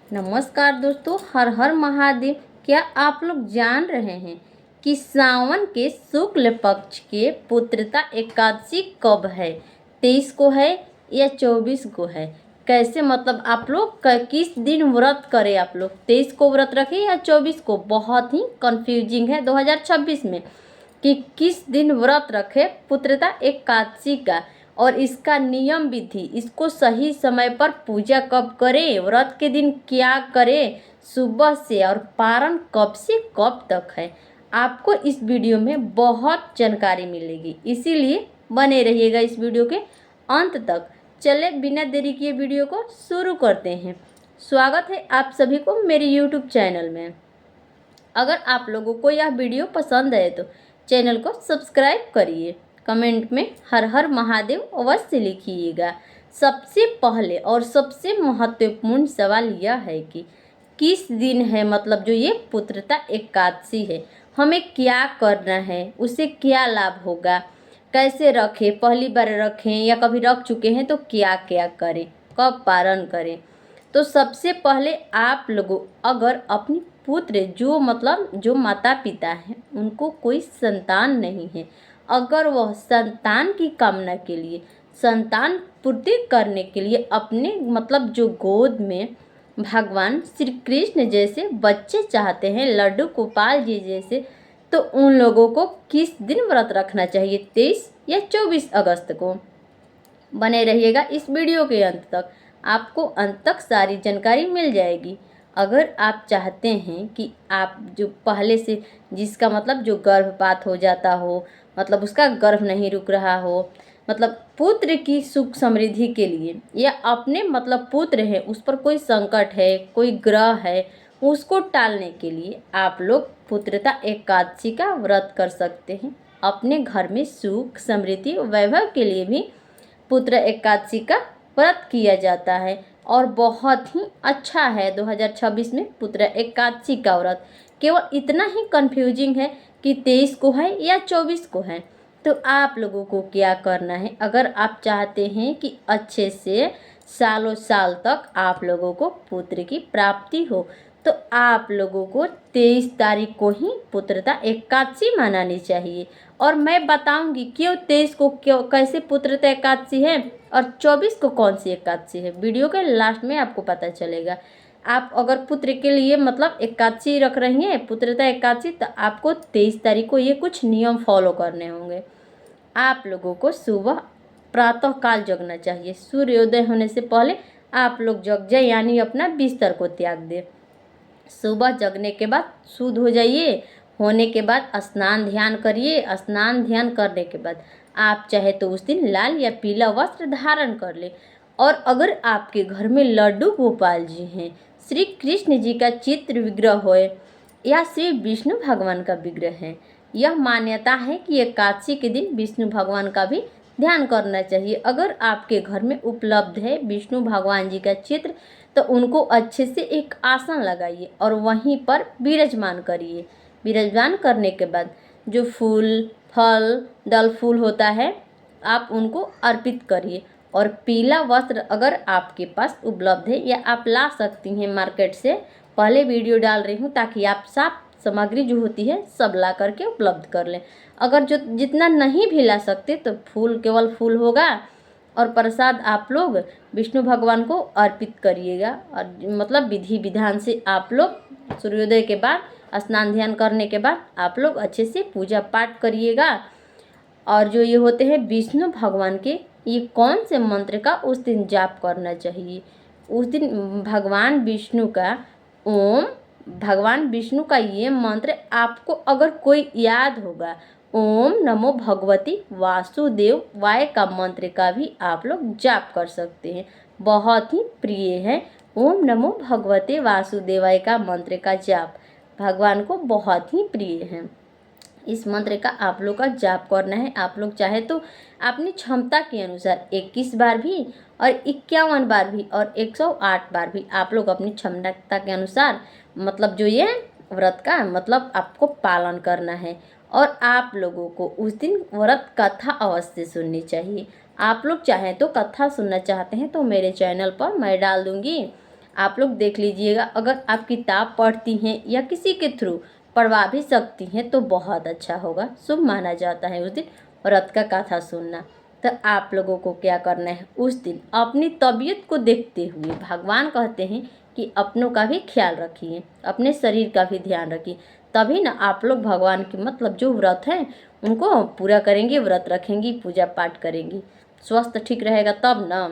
नमस्कार दोस्तों, हर हर महादेव। क्या आप लोग जान रहे हैं कि सावन के शुक्ल पक्ष के पुत्रता एकादशी कब है? 23 को है या 24 को है? कैसे मतलब आप लोग किस दिन व्रत करें? आप लोग 23 को व्रत रखें या 24 को? बहुत ही कंफ्यूजिंग है 2026 में कि किस दिन व्रत रखे पुत्रता एकादशी का और इसका नियम विधि, इसको सही समय पर पूजा कब करें, व्रत के दिन क्या करें, सुबह से और पारण कब से कब तक है। आपको इस वीडियो में बहुत जानकारी मिलेगी, इसीलिए बने रहिएगा इस वीडियो के अंत तक। चले बिना देरी किए वीडियो को शुरू करते हैं। स्वागत है आप सभी को मेरे यूट्यूब चैनल में। अगर आप लोगों को यह वीडियो पसंद है तो चैनल को सब्सक्राइब करिए। कमेंट में हर हर महादेव अवश्य लिखिएगा। सबसे पहले और सबसे महत्वपूर्ण सवाल यह है कि किस दिन है, मतलब जो ये पुत्रता एकादशी है, हमें क्या करना है, उससे क्या लाभ होगा, कैसे रखें, पहली बार रखें या कभी रख चुके हैं तो क्या क्या करें, कब पारण करें। तो सबसे पहले आप लोगों अगर अपनी पुत्र जो माता पिता हैं उनको कोई संतान नहीं है, अगर वह संतान की कामना के लिए, संतान पूर्ति करने के लिए अपने जो गोद में भगवान श्री कृष्ण जैसे बच्चे चाहते हैं, लड्डू गोपाल जी जैसे, तो उन लोगों को किस दिन व्रत रखना चाहिए, 23 या 24 अगस्त को। बने रहिएगा इस वीडियो के अंत तक, आपको अंत तक सारी जानकारी मिल जाएगी। अगर आप चाहते हैं कि आप जो पहले से जिसका जो गर्भपात हो जाता हो, उसका गर्भ नहीं रुक रहा हो, पुत्र की सुख समृद्धि के लिए, या अपने पुत्र है उस पर कोई संकट है, कोई ग्रह है, उसको टालने के लिए आप लोग पुत्रता एकादशी का व्रत कर सकते हैं। अपने घर में सुख समृद्धि वैभव के लिए भी पुत्र एकादशी का व्रत किया जाता है और बहुत ही अच्छा है 2026 में पुत्र एकादशी का व्रत। केवल इतना ही कंफ्यूजिंग है कि 23 को है या 24 को है। तो आप लोगों को क्या करना है, अगर आप चाहते हैं कि अच्छे से सालों साल तक आप लोगों को पुत्र की प्राप्ति हो, तो आप लोगों को 23 तारीख को ही पुत्रता एकादशी मनानी चाहिए। और मैं बताऊंगी क्यों 23 को कैसे पुत्रता एकादशी है और 24 को कौन सी एकादशी है। वीडियो के लास्ट में आपको पता चलेगा। आप अगर पुत्र के लिए एकादशी रख रही हैं, पुत्रता एकादशी, तो आपको 23 तारीख को ये कुछ नियम फॉलो करने होंगे। आप लोगों को सुबह प्रातः काल जगना चाहिए, सूर्योदय होने से पहले आप लोग जग जाए, यानी अपना बिस्तर को त्याग दें। सुबह जगने के बाद शुद्ध हो जाइए, होने के बाद स्नान ध्यान करिए। स्नान ध्यान करने के बाद आप चाहे तो उस दिन लाल या पीला वस्त्र धारण कर ले। और अगर आपके घर में लड्डू गोपाल जी हैं, श्री कृष्ण जी का चित्र विग्रह हो या श्री विष्णु भगवान का विग्रह है, यह मान्यता है कि एकादशी के दिन विष्णु भगवान का भी ध्यान करना चाहिए। अगर आपके घर में उपलब्ध है विष्णु भगवान जी का चित्र, तो उनको अच्छे से एक आसन लगाइए और वहीं पर विराजमान करिए। विराजमान करने के बाद जो फूल फल दल फूल होता है, आप उनको अर्पित करिए। और पीला वस्त्र अगर आपके पास उपलब्ध है या आप ला सकती हैं मार्केट से, पहले वीडियो डाल रही हूँ ताकि आप साफ सामग्री जो होती है सब ला करके उपलब्ध कर लें। अगर जो जितना नहीं भी ला सकते तो फूल, केवल फूल होगा और प्रसाद आप लोग विष्णु भगवान को अर्पित करिएगा। और विधि विधान से आप लोग सूर्योदय के बाद स्नान ध्यान करने के बाद आप लोग अच्छे से पूजा पाठ करिएगा। और जो ये होते हैं विष्णु भगवान के, ये कौन से मंत्र का उस दिन जाप करना चाहिए, उस दिन भगवान विष्णु का ये मंत्र आपको अगर कोई याद होगा, ओम नमो भगवती वासुदेवाय का मंत्र का भी आप लोग जाप कर सकते हैं। बहुत ही प्रिय है ओम नमो भगवते वासुदेवाय का मंत्र का जाप, भगवान को बहुत ही प्रिय है। इस मंत्र का आप लोग का जाप करना है। आप लोग चाहे तो अपनी क्षमता के अनुसार 21 बार भी और 51 बार भी और 108 बार भी आप लोग अपनी क्षमता के अनुसार जो ये व्रत का आपको पालन करना है। और आप लोगों को उस दिन व्रत कथा अवश्य सुननी चाहिए। आप लोग चाहें तो कथा सुनना चाहते हैं तो मेरे चैनल पर मैं डाल दूंगी, आप लोग देख लीजिएगा, अगर आप किताब पढ़ती हैं या किसी के थ्रू पढ़वा भी सकती हैं तो बहुत अच्छा होगा, शुभ माना जाता है उस दिन व्रत का कथा सुनना। तो आप लोगों को क्या करना है, उस दिन अपनी तबीयत को देखते हुए भगवान कहते हैं कि अपनों का भी ख्याल रखिए, अपने शरीर का भी ध्यान रखिए, तभी ना आप लोग भगवान की मतलब जो व्रत है उनको पूरा करेंगे, व्रत रखेंगी, पूजा पाठ करेंगी, स्वास्थ्य ठीक रहेगा तब ना।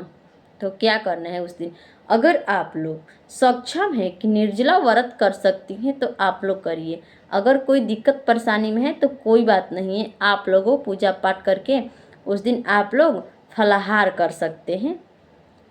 तो क्या करना है उस दिन, अगर आप लोग सक्षम है कि निर्जला व्रत कर सकती हैं तो आप लोग करिए। अगर कोई दिक्कत परेशानी में है तो कोई बात नहीं है, आप लोगों पूजा पाठ करके उस दिन आप लोग फलाहार कर सकते हैं,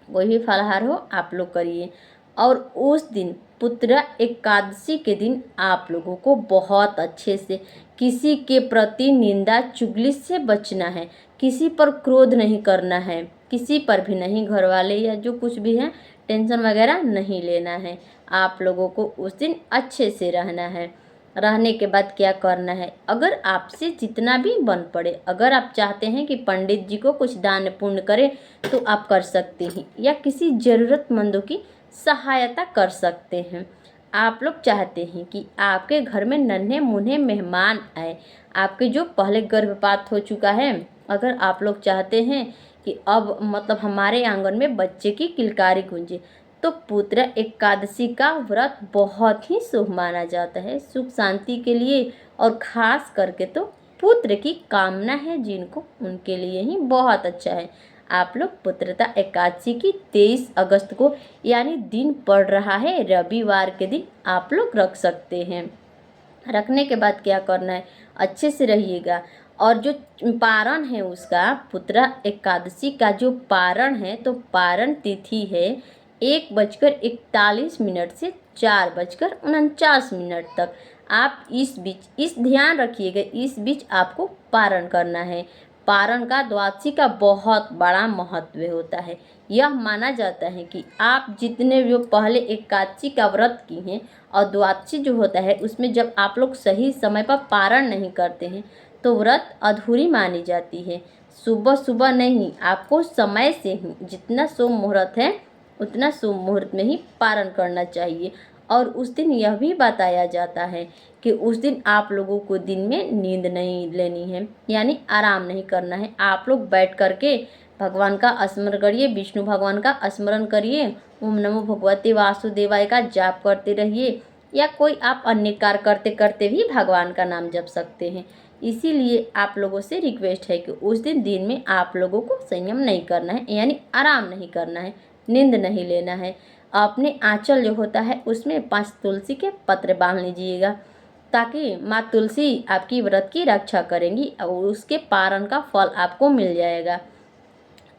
कोई भी फलाहार हो आप लोग करिए। और उस दिन पुत्रा एकादशी के दिन आप लोगों को बहुत अच्छे से किसी के प्रति निंदा चुगली से बचना है, किसी पर क्रोध नहीं करना है, किसी पर भी नहीं, घर वाले या जो कुछ भी है टेंशन वगैरह नहीं लेना है। आप लोगों को उस दिन अच्छे से रहना है। रहने के बाद क्या करना है, अगर आपसे जितना भी बन पड़े, अगर आप चाहते हैं कि पंडित जी को कुछ दान पुण्य करें तो आप कर सकते हैं, या किसी ज़रूरतमंदों की सहायता कर सकते हैं। आप लोग चाहते हैं कि आपके घर में नन्हे मुन्ने मेहमान आए, आपके जो पहले गर्भपात हो चुका है, अगर आप लोग चाहते हैं कि अब मतलब हमारे आंगन में बच्चे की किलकारी गूंजे, तो पुत्र एकादशी का व्रत बहुत ही शुभ माना जाता है, सुख शांति के लिए, और ख़ास करके तो पुत्र की कामना है जिनको, उनके लिए ही बहुत अच्छा है। आप लोग पुत्रता एकादशी की 23 अगस्त को यानी दिन पड़ रहा है रविवार के दिन आप लोग रख सकते हैं। रखने के बाद क्या करना है, अच्छे से रहिएगा। और जो पारण है उसका, पुत्रा एकादशी का जो पारण है, तो पारण तिथि है 1:41 से 4:49 तक। आप इस बीच इस ध्यान रखिएगा, इस बीच आपको पारण करना है। पारण का द्वादशी का बहुत बड़ा महत्व होता है। यह माना जाता है कि आप जितने जो पहले एकादशी का व्रत की हैं और द्वादशी जो होता है उसमें जब आप लोग सही समय पर पारण नहीं करते हैं तो व्रत अधूरी मानी जाती है। सुबह सुबह नहीं, आपको समय से ही जितना शुभ मुहूर्त है उतना शुभ मुहूर्त में ही पारण करना चाहिए। और उस दिन यह भी बताया जाता है कि उस दिन आप लोगों को दिन में नींद नहीं लेनी है, यानी आराम नहीं करना है। आप लोग बैठ करके भगवान का स्मरण करिए, विष्णु भगवान का स्मरण करिए, ओम नमो भगवते वासुदेवाय का जाप करते रहिए, या कोई आप अन्य कार्य करते करते भी भगवान का नाम जप सकते हैं। इसीलिए आप लोगों से रिक्वेस्ट है कि उस दिन में आप लोगों को संयम नहीं करना है, यानी आराम नहीं करना है, नींद नहीं लेना है। अपने आंचल जो होता है उसमें 5 तुलसी के पत्र बांध लीजिएगा, ताकि माँ तुलसी आपकी व्रत की रक्षा करेंगी और उसके पारण का फल आपको मिल जाएगा।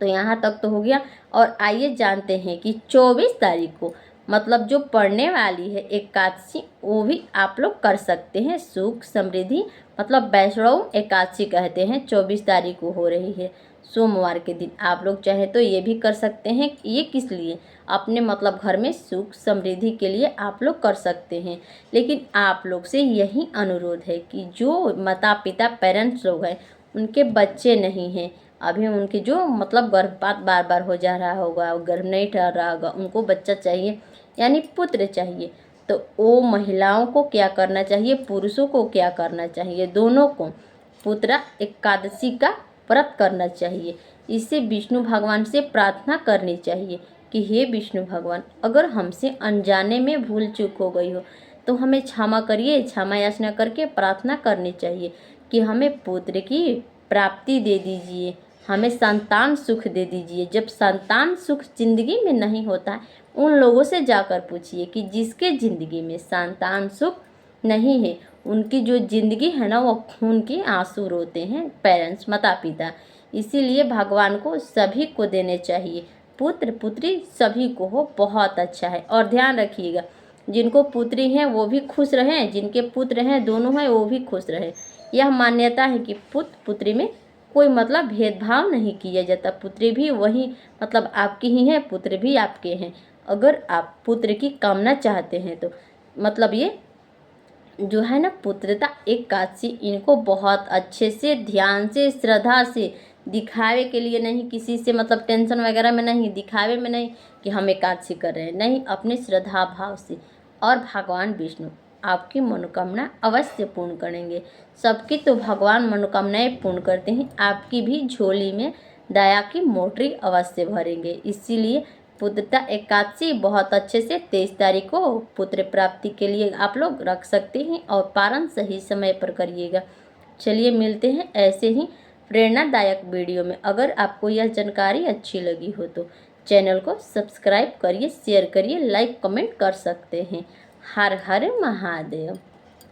तो यहाँ तक तो हो गया। और आइए जानते हैं कि 24 तारीख को मतलब जो पड़ने वाली है एकादशी, वो भी आप लोग कर सकते हैं। सुख समृद्धि मतलब वैष्णव एकादशी कहते हैं, 24 तारीख को हो रही है सोमवार के दिन। आप लोग चाहे तो ये भी कर सकते हैं। ये किस लिए, अपने मतलब घर में सुख समृद्धि के लिए आप लोग कर सकते हैं। लेकिन आप लोग से यही अनुरोध है कि जो माता पिता पेरेंट्स लोग हैं उनके बच्चे नहीं हैं, अभी उनकी जो मतलब गर्भपात बार बार हो जा रहा होगा, गर्भ नहीं ठहर रहा होगा, उनको बच्चा चाहिए यानी पुत्र चाहिए, तो वो महिलाओं को क्या करना चाहिए, पुरुषों को क्या करना चाहिए, दोनों को पुत्रा एकादशी का व्रत करना चाहिए। इससे विष्णु भगवान से प्रार्थना करनी चाहिए कि हे विष्णु भगवान, अगर हमसे अनजाने में भूल चूक हो गई हो तो हमें क्षमा करिए। क्षमा याचना करके प्रार्थना करनी चाहिए कि हमें पुत्र की प्राप्ति दे दीजिए, हमें संतान सुख दे दीजिए। जब संतान सुख जिंदगी में नहीं होता, उन लोगों से जाकर पूछिए कि जिसके ज़िंदगी में संतान सुख नहीं है, उनकी जो ज़िंदगी है ना वो खून के आंसू रोते हैं पेरेंट्स, माता पिता। इसीलिए भगवान को सभी को देने चाहिए, पुत्र पुत्री सभी को हो, बहुत अच्छा है। और ध्यान रखिएगा, जिनको पुत्री हैं वो भी खुश रहें, जिनके पुत्र हैं दोनों हैं वो भी खुश रहें। यह मान्यता है कि पुत्र पुत्री में कोई मतलब भेदभाव नहीं किया जाता। पुत्री भी वही मतलब आपकी ही है, पुत्र भी आपके हैं। अगर आप पुत्र की कामना चाहते हैं तो मतलब ये जो है ना पुत्रता एकादशी, इनको बहुत अच्छे से ध्यान से श्रद्धा से दिखावे के लिए नहीं, किसी से मतलब टेंशन वगैरह में नहीं, दिखावे में नहीं कि हम एकादशी कर रहे हैं, नहीं, अपने श्रद्धा भाव से। और भगवान विष्णु आपकी मनोकामना अवश्य पूर्ण करेंगे। सबकी तो भगवान मनोकामनाएं पूर्ण करते हैं, आपकी भी झोली में दया की मोटरी अवश्य भरेंगे। इसीलिए पुत्रता एकादशी बहुत अच्छे से 23 तारीख को पुत्र प्राप्ति के लिए आप लोग रख सकते हैं और पारण सही समय पर करिएगा। चलिए मिलते हैं ऐसे ही प्रेरणादायक वीडियो में। अगर आपको यह जानकारी अच्छी लगी हो तो चैनल को सब्सक्राइब करिए, शेयर करिए, लाइक कमेंट कर सकते हैं। हर हर महादेव।